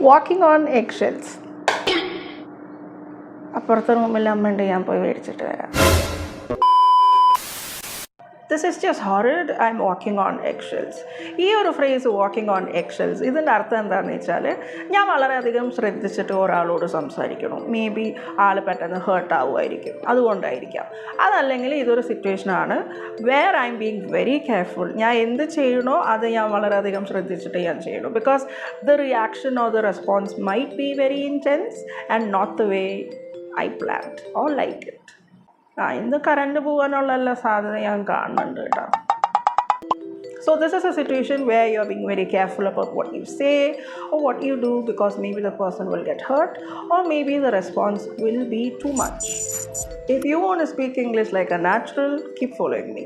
Walking on egg shells. അപ്പുറത്തെ റൂമിൽ അമ്മയുണ്ട്, ഞാൻ പോയി മേടിച്ചിട്ട് വരാം. This is just horrid. I'm walking on eggshells. ഈ ഒരു ഫ്രേസ് വാക്കിംഗ് ഓൺ eggshells ഇതിൻ്റെ അർത്ഥം എന്താണെന്ന് വെച്ചാൽ, ഞാൻ വളരെയധികം ശ്രദ്ധിച്ചിട്ട് ഒരാളോട് സംസാരിക്കണം. മേ ബി ആൾ പെട്ടെന്ന് ഹേർട്ട് ആവുമായിരിക്കും, അതുകൊണ്ടായിരിക്കാം. അതല്ലെങ്കിൽ ഇതൊരു സിറ്റുവേഷനാണ് where I am being very careful. ഞാൻ എന്ത് ചെയ്യണോ അത് ഞാൻ വളരെയധികം ശ്രദ്ധിച്ചിട്ട് ഞാൻ ചെയ്യണം. Because the reaction or the response might be very intense and not the way I planned or like it. ഇന്ന് കറണ്ട് പോകാനുള്ള എല്ലാ സാധ്യത ഞാൻ കാണുന്നുണ്ട് കേട്ടോ. So this is a situation where you are being very careful about what you say or what you do, because maybe the person will get hurt or maybe the response will be too much. If you want to speak English like a natural, keep following me.